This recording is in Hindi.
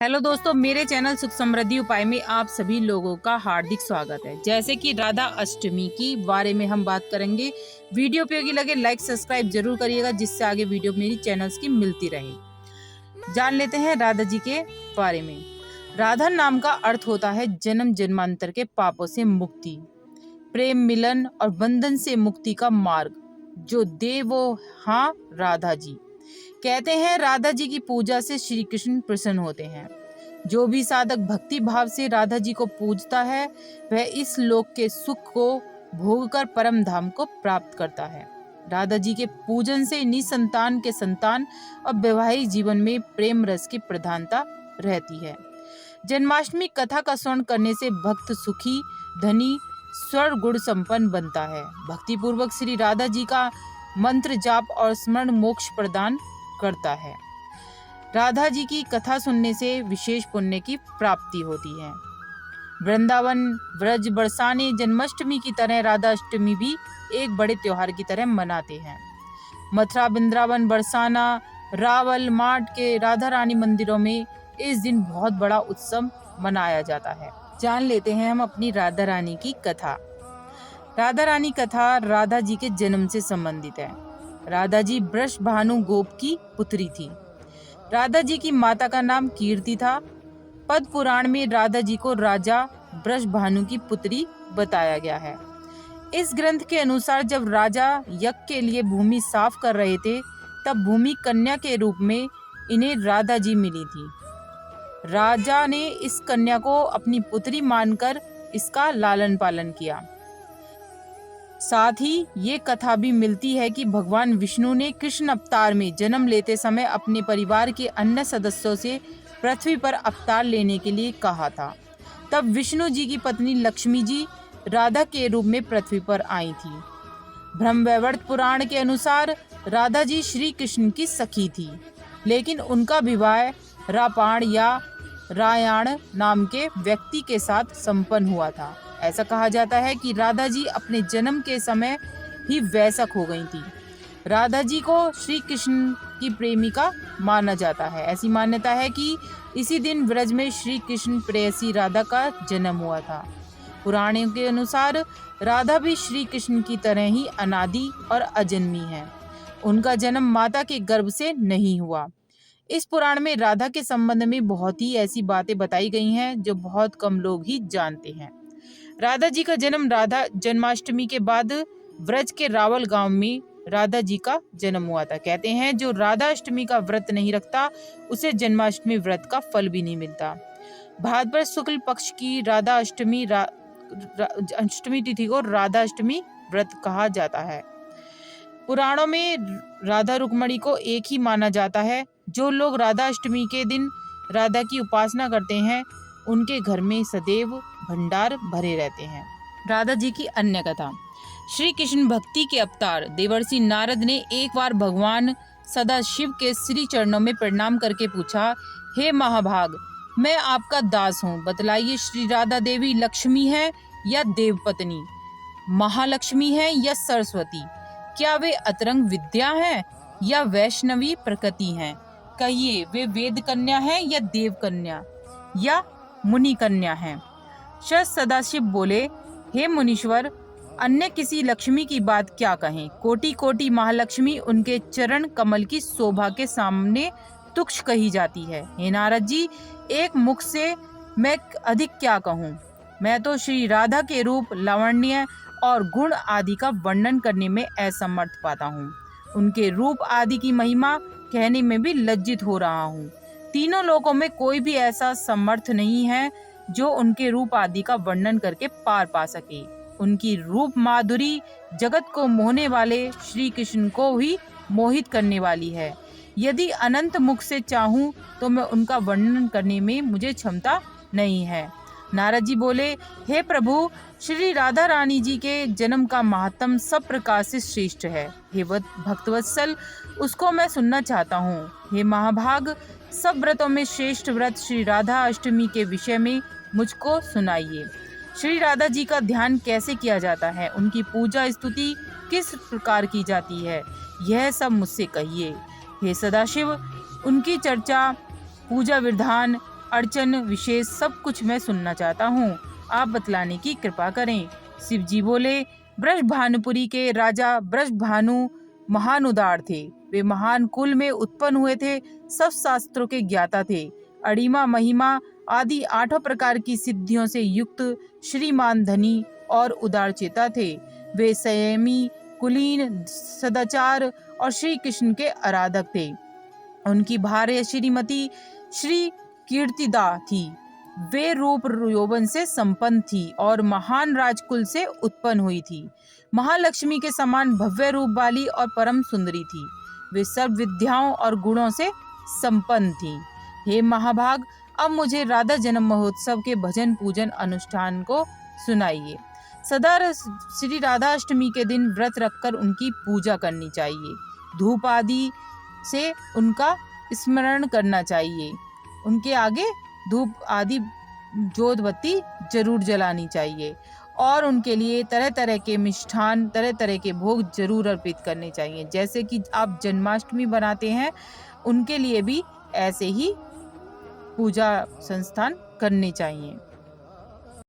हेलो दोस्तों, मेरे चैनल सुख समृद्धि उपाय में आप सभी लोगों का हार्दिक स्वागत है। जैसे कि राधा अष्टमी की बारे में हम बात करेंगे। वीडियो उपयोगी लगे लाइक सब्सक्राइब जरूर करिएगा, जिससे आगे वीडियो मेरी चैनल्स की मिलती रहे। जान लेते हैं राधा जी के बारे में। राधा नाम का अर्थ होता है जन्म जन्मांतर के पापों से मुक्ति, प्रेम मिलन और बंधन से मुक्ति का मार्ग जो दे वो हाँ राधा जी। कहते हैं राधा जी की पूजा से श्री कृष्ण प्रसन्न होते हैं। जो भी साधक भक्ति भाव से राधा जी को पूजता है वह इस लोक के सुख को भोगकर परम धाम को प्राप्त करता है। राधा जी के पूजन से निसंतान के संतान और वैवाहिक जीवन में प्रेम रस की प्रधानता रहती है। जन्माष्टमी कथा का श्रवण करने से भक्त सुखी धनी स्वर गुण संपन्न बनता है। भक्ति पूर्वक श्री राधा जी का मंत्र जाप और स्मरण मोक्ष प्रदान करता है। राधा जी की कथा सुनने से विशेष पुण्य की प्राप्ति होती है। वृंदावन व्रज बरसाने जन्माष्टमी की तरह राधा अष्टमी भी एक बड़े त्योहार की तरह मनाते हैं। मथुरा वृंदावन बरसाना रावल माट के राधा रानी मंदिरों में इस दिन बहुत बड़ा उत्सव मनाया जाता है। जान लेते हैं हम अपनी राधा रानी की कथा। राधा रानी कथा राधा जी के जन्म से संबंधित है। राधा जी वृष भानु गोप की पुत्री थी। राधा जी की माता का नाम कीर्ति था। पद्म पुराण में राधा जी को राजा वृष भानु की पुत्री बताया गया है। इस ग्रंथ के अनुसार जब राजा यज्ञ के लिए भूमि साफ कर रहे थे तब भूमि कन्या के रूप में इन्हें राधा जी मिली थी। राजा ने इस कन्या को अपनी पुत्री मानकर इसका लालन पालन किया। साथ ही ये कथा भी मिलती है कि भगवान विष्णु ने कृष्ण अवतार में जन्म लेते समय अपने परिवार के अन्य सदस्यों से पृथ्वी पर अवतार लेने के लिए कहा था। तब विष्णु जी की पत्नी लक्ष्मी जी राधा के रूप में पृथ्वी पर आई थी। ब्रह्मवैवर्त पुराण के अनुसार राधा जी श्री कृष्ण की सखी थी, लेकिन उनका विवाह रापाण या रायाण नाम के व्यक्ति के साथ संपन्न हुआ था। ऐसा कहा जाता है कि राधा जी अपने जन्म के समय ही वयस्क हो गई थी। राधा जी को श्री कृष्ण की प्रेमिका माना जाता है। ऐसी मान्यता है कि इसी दिन ब्रज में श्री कृष्ण प्रेयसी राधा का जन्म हुआ था। पुराणों के अनुसार राधा भी श्री कृष्ण की तरह ही अनादि और अजन्मी है। उनका जन्म माता के गर्भ से नहीं हुआ। इस पुराण में राधा के संबंध में बहुत ही ऐसी बातें बताई गई हैं जो बहुत कम लोग ही जानते हैं। राधा जी का जन्म राधा जन्माष्टमी के बाद व्रज के रावल गांव में राधा जी का जन्म हुआ था। कहते हैं जो राधा अष्टमी का व्रत नहीं रखता उसे जन्माष्टमी व्रत का फल भी नहीं मिलता। भाद्र शुक्ल पक्ष की राधा अष्टमी अष्टमी तिथि को राधा अष्टमी व्रत कहा जाता है। पुराणों में राधा रुक्मणी को एक ही माना जाता है। जो लोग राधा अष्टमी के दिन राधा की उपासना करते हैं उनके घर में सदैव भंडार भरे रहते हैं। राधा जी की अन्य कथा। श्री कृष्ण भक्ति के अवतार देवर्षि नारद ने एक बार भगवान सदाशिव के श्री चरणों में प्रणाम करके पूछा, हे महाभाग, मैं आपका दास हूँ, बतलाइए श्री राधा देवी लक्ष्मी है या देवपत्नी, महालक्ष्मी है या सरस्वती, क्या वे अतरंग विद्या हैं या वैष्णवी प्रकृति हैं? कहिए वे वेद कन्या हैं या देव कन्या या मुनि कन्या हैं? सदाशिव बोले, हे मुनीश्वर, अन्य किसी लक्ष्मी की बात क्या कहें, कोटि कोटि महालक्ष्मी उनके चरण कमल की शोभा के सामने तुच्छ कही जाती है। हे नारद जी, एक मुख से मैं अधिक क्या कहूँ? मैं तो श्री राधा के रूप लावण्य और गुण आदि का वर्णन करने में असमर्थ पाता हूँ। उनके रूप आदि की महिमा कहने में भी लज्जित हो रहा हूँ। तीनों लोकों में कोई भी ऐसा समर्थ नहीं है जो उनके रूप आदि का वर्णन करके पार पा सके। उनकी रूप माधुरी जगत को मोहने वाले श्री कृष्ण को ही मोहित करने वाली है। यदि अनंत मुख से चाहूं तो मैं उनका वर्णन करने में मुझे क्षमता नहीं है। नारद जी बोले, हे प्रभु, श्री राधा रानी जी के जन्म का महात्म सब प्रकार से श्रेष्ठ है। हे भक्तवत्सल, उसको मैं सुनना चाहता हूँ। हे महाभाग, सब व्रतों में श्रेष्ठ व्रत श्री राधा अष्टमी के विषय में मुझको सुनाइए। श्री राधा जी का ध्यान कैसे किया जाता है, उनकी पूजा स्तुति किस प्रकार की जाती है, यह सब मुझसे कहिए। हे सदाशिव, उनकी चर्चा, पूजा विधान, अर्चन विशेष सब कुछ मैं सुनना चाहता हूँ, आप बतलाने की कृपा करें। शिव जी बोले, ब्रजभानुपुरी के राजा ब्रजभानु महान उदार थे। वे महान कुल में उत्पन्न हुए थे, सब शास्त्रों के ज्ञाता थे। अड़िमा महिमा आदि 8 प्रकार की सिद्धियों से युक्त श्रीमान धनी और उदारचेता थे। वे संयमी, कुलीन, सदाचार और श्री कृष्ण के आराधक थे। उनकी भार्या श्रीमती श्री कीर्तिदा थी। वे रूप यौवन से संपन्न थी और महान राजकुल से उत्पन्न हुई थी। महालक्ष्मी के समान भव्य रूप वाली और परम सुंदरी थी। वे सब विद्याओं और गुणों से संपन्न थी। हे महाभाग, अब मुझे राधा जन्म महोत्सव के भजन पूजन अनुष्ठान को सुनाइए। सदा श्री राधा अष्टमी के दिन व्रत रखकर उनकी पूजा करनी चाहिए। धूप आदि से उनका स्मरण करना चाहिए। उनके आगे धूप आदि जोत बत्ती जरूर जलानी चाहिए और उनके लिए तरह तरह के मिष्ठान, तरह तरह के भोग जरूर अर्पित करने चाहिए। जैसे कि आप जन्माष्टमी बनाते हैं, उनके लिए भी ऐसे ही पूजा संस्थान करने चाहिए।